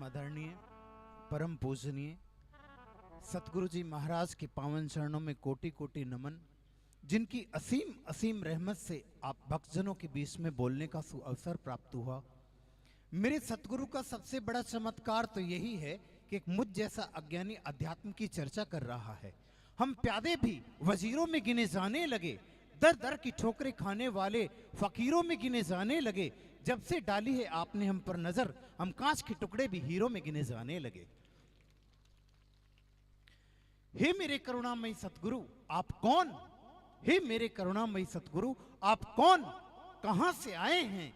परम आदरणीय, परम पूजनीय सतगुरु जी महाराज के पावन चरणों में कोटि कोटि नमन। जिनकी असीम असीम रहमत से आप भक्तजनों के बीच में बोलने का सुअवसर प्राप्त हुआ। मेरे सतगुरु का सबसे बड़ा चमत्कार तो यही है कि एक मुझ जैसा अज्ञानी अध्यात्म की चर्चा कर रहा है। हम प्यादे भी वजीरों में गिने जाने लगे, दर दर की ठोकरें खाने वाले फकीरों में गिने जाने लगे। जब से डाली है आपने हम पर नजर, हम कांच के टुकड़े भी हीरो में गिने जाने लगे। हे मेरे करुणामयी सतगुरु आप कौन? हे मेरे करुणामयी सतगुरु आप कौन? कहां से आए हैं?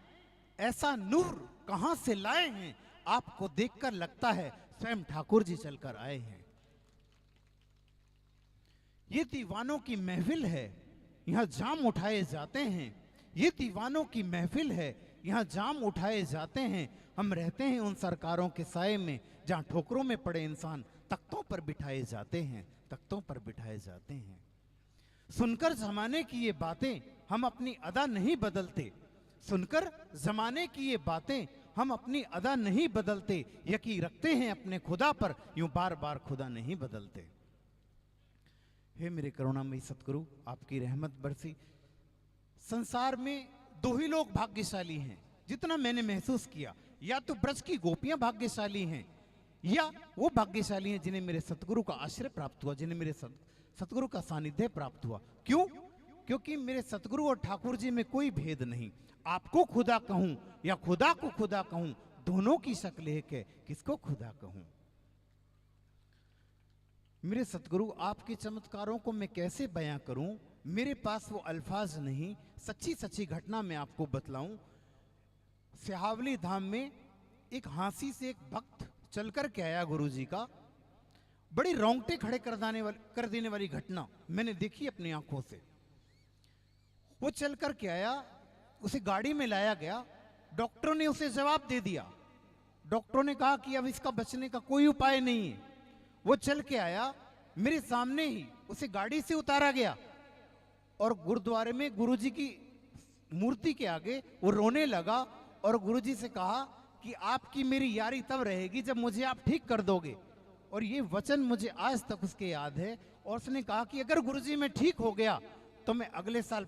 ऐसा नूर कहां से लाए हैं? आपको देखकर लगता है स्वयं ठाकुर जी चलकर आए हैं। ये दीवानों की महफिल है, यहां जाम उठाए जाते हैं। ये दीवानों की महफिल है, यहां जाम उठाए जाते हैं। हम रहते हैं उन सरकारों के साए में जहां ठोकरों में पड़े इंसान तख्तों पर बिठाए जाते हैं, तख्तों पर बिठाए जाते हैं। सुनकर जमाने की ये बातें हम अपनी अदा नहीं बदलते। सुनकर जमाने की ये बातें हम अपनी अदा नहीं बदलते। यकीन रखते हैं अपने खुदा पर, यूं बार बार खुदा नहीं बदलते। हे मेरे करुणामयी सतगुरु आपकी रहमत बरसी। संसार में दो ही लोग भाग्यशाली हैं जितना मैंने महसूस किया, या तो ब्रज की गोपियां भाग्यशाली हैं या वो भाग्यशाली हैं जिन्हें मेरे सतगुरु का आश्रय प्राप्त हुआ, जिन्हें मेरे सतगुरु का सानिध्य प्राप्त हुआ। क्यों? क्योंकि मेरे सतगुरु और ठाकुर जी में कोई भेद नहीं। आपको खुदा कहूं या खुदा को खुदा कहूं, दोनों की शक्ल एक है, किसको खुदा कहूं? मेरे सतगुरु आपके चमत्कारों को मैं कैसे बयां करूं? मेरे पास वो अल्फाज नहीं। सच्ची सच्ची घटना मैं आपको बतलाऊं। सिहावली धाम में एक हांसी से एक भक्त चल कर के आया गुरु जी का। बड़ी रोंगटे खड़े कर देने वाली घटना मैंने देखी अपनी आंखों से। वो चल कर के आया, उसे गाड़ी में लाया गया। डॉक्टरों ने उसे जवाब दे दिया। डॉक्टरों ने कहा कि अब इसका बचने का कोई उपाय नहीं है। वो चल के आया, मेरे सामने ही उसे गाड़ी से उतारा गया और गुरुद्वारे में गुरुजी की मूर्ति के आगे वो रोने लगा और गुरुजी से कहा कि आपकी मेरी यारी तब रहेगी जब मुझे आप ठीक कर दोगे। और ये वचन मुझे आज तक उसके याद है। और उसने कहा कि अगर गुरुजी मैं ठीक हो गया तो मैं अगले साल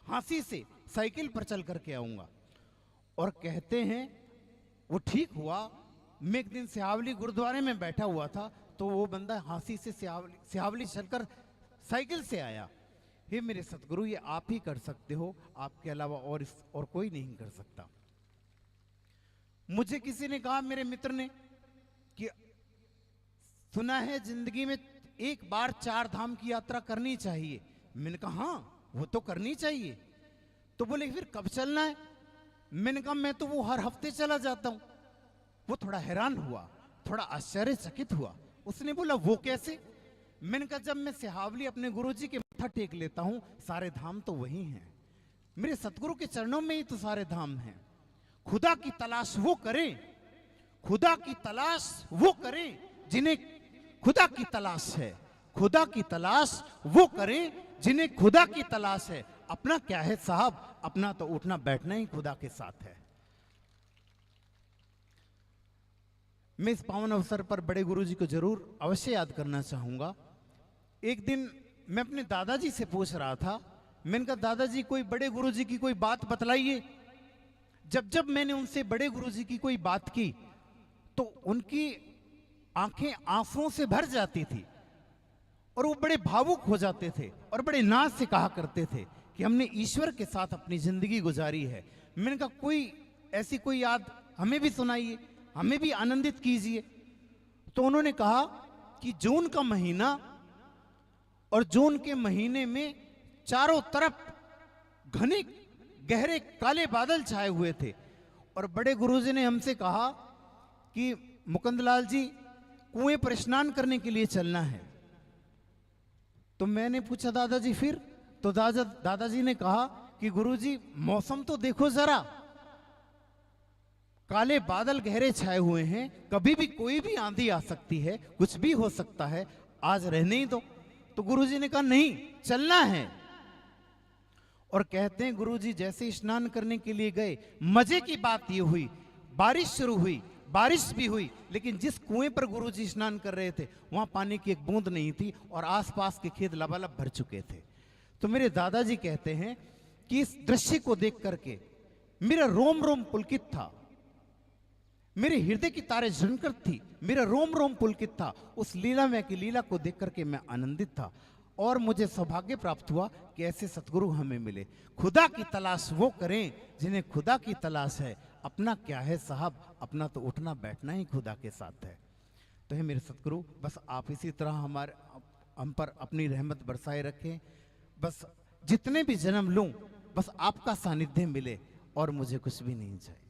हांसी से साइकिल पर चल करके आऊंगा। और कहते हैं वो ठीक हुआ। मैं एक दिन सिहावली गुरुद्वारे में बैठा हुआ था तो वो बंदा हांसी से सिहावली चलकर साइकिल से आया। हे मेरे सतगुरु ये आप ही कर सकते हो, आपके अलावा और कोई नहीं कर सकता। मुझे किसी ने कहा, मेरे मित्र ने, कि सुना है जिंदगी में एक बार 4 धाम की यात्रा करनी चाहिए। मैंने कहा हाँ वो तो करनी चाहिए। तो बोले फिर कब चलना है? मैंने कहा मैं तो वो हर हफ्ते चला जाता हूं। वो थोड़ा हैरान हुआ, थोड़ा आश्चर्यचकित हुआ। उसने बोला वो कैसे? मैंने कहा जब मैं सिहावली अपने गुरुजी के माथा टेक लेता हूं, सारे धाम तो वही हैं। मेरे सतगुरु के चरणों में ही तो सारे धाम हैं। खुदा की तलाश वो करें, खुदा की तलाश वो करें जिन्हें खुदा की तलाश है। खुदा की तलाश वो करें जिन्हें खुदा की तलाश है। अपना क्या है साहब, अपना तो उठना बैठना ही खुदा के साथ है। मैं इस पावन अवसर पर बड़े गुरुजी को जरूर अवश्य याद करना चाहूंगा। एक दिन मैं अपने दादाजी से पूछ रहा था। मैंने कहा दादाजी कोई बड़े गुरुजी की कोई बात बतलाइए। जब मैंने उनसे बड़े गुरुजी की कोई बात की तो उनकी आंखें आंसुओं से भर जाती थी और वो बड़े भावुक हो जाते थे और बड़े नाज से कहा करते थे कि हमने ईश्वर के साथ अपनी जिंदगी गुजारी है। मैंने कहा कोई ऐसी कोई याद हमें भी सुनाइए, हमें भी आनंदित कीजिए। तो उन्होंने कहा कि जून का महीना और जून के महीने में चारों तरफ घने गहरे काले बादल छाए हुए थे और बड़े गुरुजी ने हमसे कहा कि मुकुंदलाल जी कुएं पर स्नान करने के लिए चलना है। तो मैंने पूछा दादाजी फिर? तो दादाजी ने कहा कि गुरुजी मौसम तो देखो जरा, काले बादल गहरे छाए हुए हैं, कभी भी कोई भी आंधी आ सकती है, कुछ भी हो सकता है, आज रहने ही दो। तो गुरुजी ने कहा नहीं चलना है। और कहते हैं गुरुजी जैसे स्नान करने के लिए गए, मजे की बात ये हुई, बारिश शुरू हुई, बारिश भी हुई, लेकिन जिस कुएं पर गुरुजी स्नान कर रहे थे वहां पानी की एक बूंद नहीं थी और आसपास के खेत लबालब भर चुके थे। तो मेरे दादाजी कहते हैं कि इस दृश्य को देख करके मेरा रोम रोम पुलकित था, मेरे हृदय की तारे झनकर थी, मेरा रोम रोम पुलकित था। उस लीलामय की लीला को देख करके मैं आनंदित था और मुझे सौभाग्य प्राप्त हुआ कि ऐसे सतगुरु हमें मिले। खुदा की तलाश वो करें जिन्हें खुदा की तलाश है। अपना क्या है साहब, अपना तो उठना बैठना ही खुदा के साथ है। तो है मेरे सतगुरु, बस आप इसी तरह हम पर अपनी रहमत बरसाए रखें। बस जितने भी जन्म लूं, बस आपका सानिध्य मिले और मुझे कुछ भी नहीं चाहिए।